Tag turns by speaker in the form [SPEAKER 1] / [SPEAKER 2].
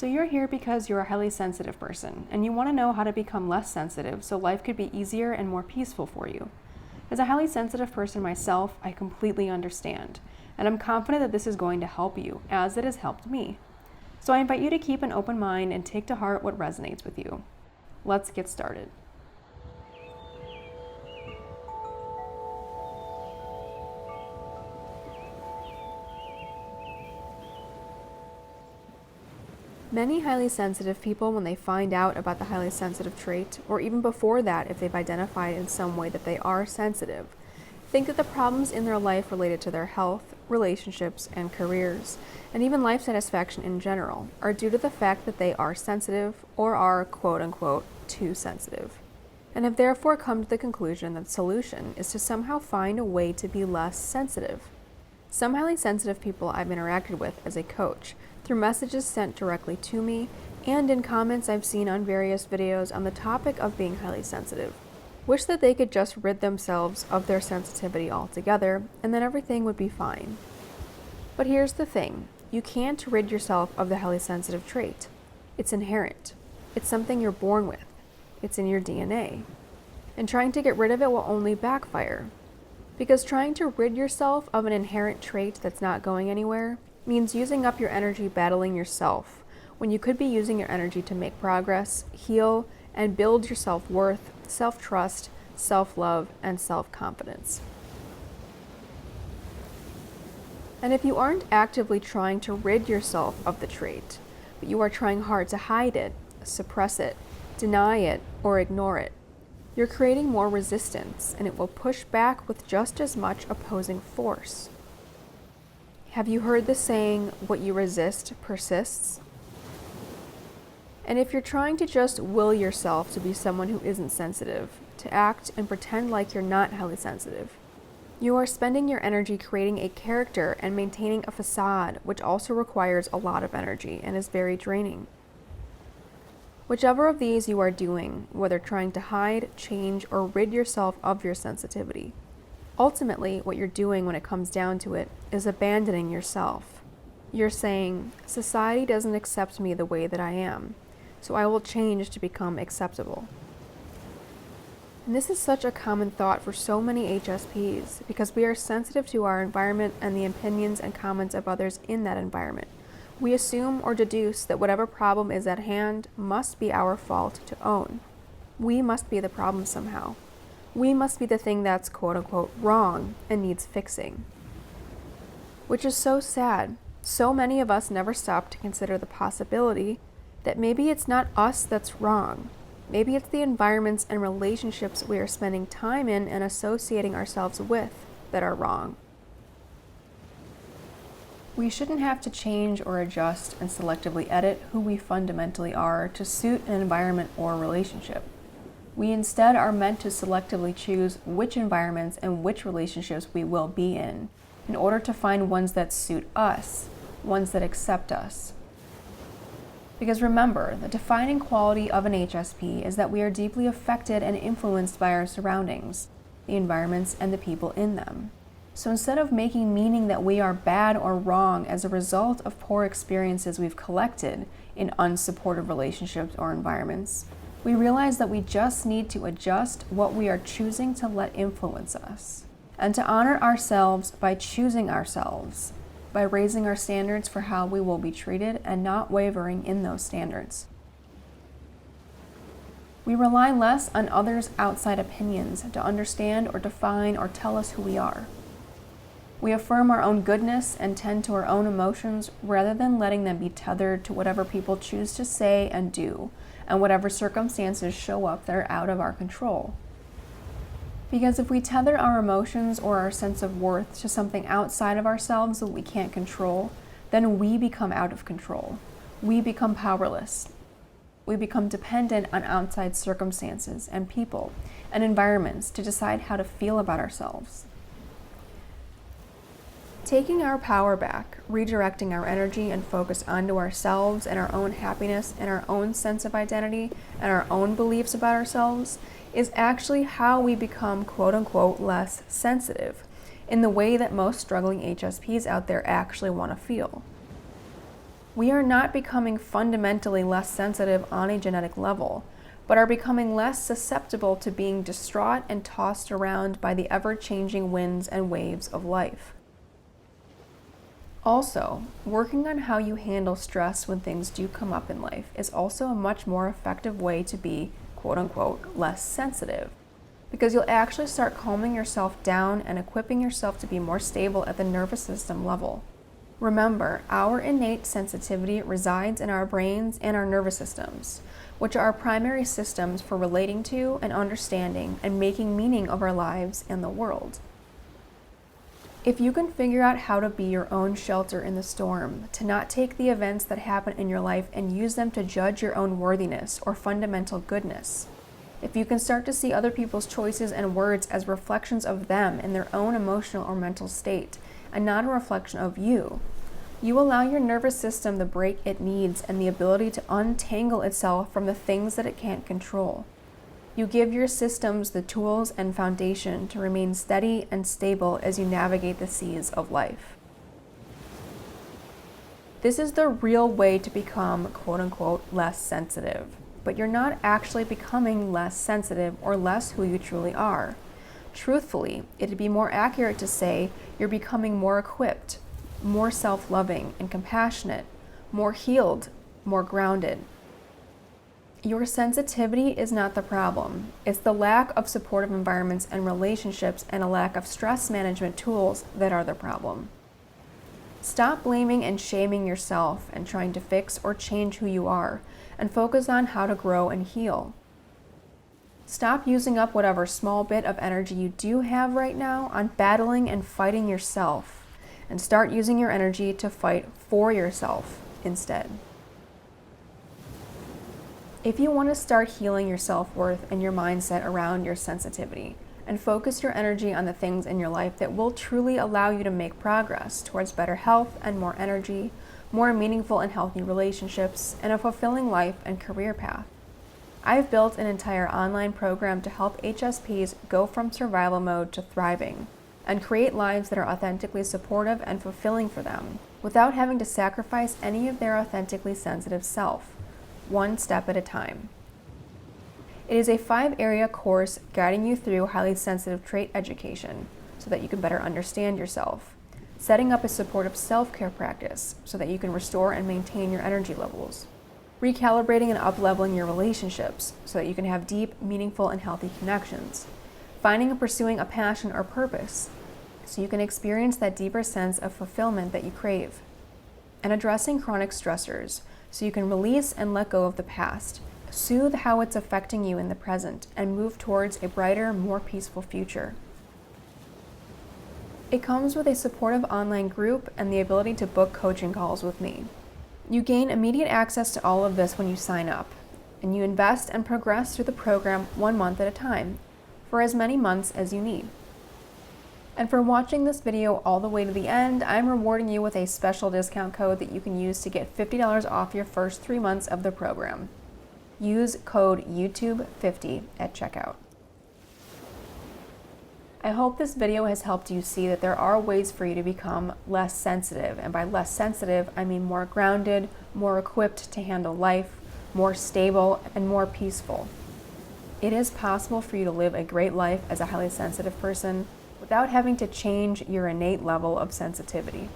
[SPEAKER 1] So you're here because you're a highly sensitive person, and you want to know how to become less sensitive so life could be easier and more peaceful for you. As a highly sensitive person myself, I completely understand, and I'm confident that this is going to help you, as it has helped me. So I invite you to keep an open mind and take to heart what resonates with you. Let's get started. Many highly sensitive people, when they find out about the highly sensitive trait, or even before that if they've identified in some way that they are sensitive, think that the problems in their life related to their health, relationships, and careers, and even life satisfaction in general, are due to the fact that they are sensitive or are quote-unquote too sensitive, and have therefore come to the conclusion that the solution is to somehow find a way to be less sensitive. Some highly sensitive people I've interacted with as a coach, through messages sent directly to me, and in comments I've seen on various videos on the topic of being highly sensitive, wish that they could just rid themselves of their sensitivity altogether, and then everything would be fine. But here's the thing, you can't rid yourself of the highly sensitive trait. It's inherent. It's something you're born with. It's in your DNA. And trying to get rid of it will only backfire. Because trying to rid yourself of an inherent trait that's not going anywhere means using up your energy battling yourself, when you could be using your energy to make progress, heal, and build your self-worth, self-trust, self-love, and self-confidence. And if you aren't actively trying to rid yourself of the trait, but you are trying hard to hide it, suppress it, deny it, or ignore it, you're creating more resistance, and it will push back with just as much opposing force. Have you heard the saying, what you resist persists? And if you're trying to just will yourself to be someone who isn't sensitive, to act and pretend like you're not highly sensitive, you are spending your energy creating a character and maintaining a facade, which also requires a lot of energy and is very draining. Whichever of these you are doing, whether trying to hide, change, or rid yourself of your sensitivity, ultimately what you're doing when it comes down to it is abandoning yourself. You're saying, society doesn't accept me the way that I am, so I will change to become acceptable. And this is such a common thought for so many HSPs because we are sensitive to our environment and the opinions and comments of others in that environment. We assume or deduce that whatever problem is at hand must be our fault to own. We must be the problem somehow. We must be the thing that's quote-unquote wrong and needs fixing. Which is so sad. So many of us never stop to consider the possibility that maybe it's not us that's wrong. Maybe it's the environments and relationships we are spending time in and associating ourselves with that are wrong. We shouldn't have to change or adjust and selectively edit who we fundamentally are to suit an environment or relationship. We instead are meant to selectively choose which environments and which relationships we will be in order to find ones that suit us, ones that accept us. Because remember, the defining quality of an HSP is that we are deeply affected and influenced by our surroundings, the environments, and the people in them. So instead of making meaning that we are bad or wrong as a result of poor experiences we've collected in unsupportive relationships or environments, we realize that we just need to adjust what we are choosing to let influence us, and to honor ourselves by choosing ourselves, by raising our standards for how we will be treated and not wavering in those standards. We rely less on others' outside opinions to understand or define or tell us who we are. We affirm our own goodness and tend to our own emotions rather than letting them be tethered to whatever people choose to say and do, and whatever circumstances show up that are out of our control. Because if we tether our emotions or our sense of worth to something outside of ourselves that we can't control, then we become out of control. We become powerless. We become dependent on outside circumstances and people and environments to decide how to feel about ourselves. Taking our power back, redirecting our energy and focus onto ourselves and our own happiness and our own sense of identity and our own beliefs about ourselves is actually how we become quote-unquote less sensitive in the way that most struggling HSPs out there actually want to feel. We are not becoming fundamentally less sensitive on a genetic level, but are becoming less susceptible to being distraught and tossed around by the ever-changing winds and waves of life. Also, working on how you handle stress when things do come up in life is also a much more effective way to be, quote-unquote, less sensitive, because you'll actually start calming yourself down and equipping yourself to be more stable at the nervous system level. Remember, our innate sensitivity resides in our brains and our nervous systems, which are our primary systems for relating to and understanding and making meaning of our lives and the world. If you can figure out how to be your own shelter in the storm, to not take the events that happen in your life and use them to judge your own worthiness or fundamental goodness, if you can start to see other people's choices and words as reflections of them in their own emotional or mental state, and not a reflection of you, you allow your nervous system the break it needs and the ability to untangle itself from the things that it can't control. You give your systems the tools and foundation to remain steady and stable as you navigate the seas of life. This is the real way to become, quote-unquote, less sensitive, but you're not actually becoming less sensitive or less who you truly are. Truthfully, it'd be more accurate to say you're becoming more equipped, more self-loving and compassionate, more healed, more grounded. Your sensitivity is not the problem. It's the lack of supportive environments and relationships and a lack of stress management tools that are the problem. Stop blaming and shaming yourself and trying to fix or change who you are, and focus on how to grow and heal. Stop using up whatever small bit of energy you do have right now on battling and fighting yourself, and start using your energy to fight for yourself instead. If you want to start healing your self-worth and your mindset around your sensitivity, and focus your energy on the things in your life that will truly allow you to make progress towards better health and more energy, more meaningful and healthy relationships, and a fulfilling life and career path, I've built an entire online program to help HSPs go from survival mode to thriving and create lives that are authentically supportive and fulfilling for them without having to sacrifice any of their authentically sensitive self, one step at a time. It is a 5-area course guiding you through highly sensitive trait education so that you can better understand yourself, setting up a supportive self-care practice so that you can restore and maintain your energy levels, recalibrating and up-leveling your relationships so that you can have deep, meaningful, and healthy connections, finding and pursuing a passion or purpose so you can experience that deeper sense of fulfillment that you crave, and addressing chronic stressors so you can release and let go of the past, soothe how it's affecting you in the present, and move towards a brighter, more peaceful future. It comes with a supportive online group and the ability to book coaching calls with me. You gain immediate access to all of this when you sign up, and you invest and progress through the program 1 month at a time, for as many months as you need. And for watching this video all the way to the end, I'm rewarding you with a special discount code that you can use to get $50 off your first 3 months of the program. Use code YouTube50 at checkout. I hope this video has helped you see that there are ways for you to become less sensitive, and by less sensitive, I mean more grounded, more equipped to handle life, more stable, and more peaceful. It is possible for you to live a great life as a highly sensitive person without having to change your innate level of sensitivity.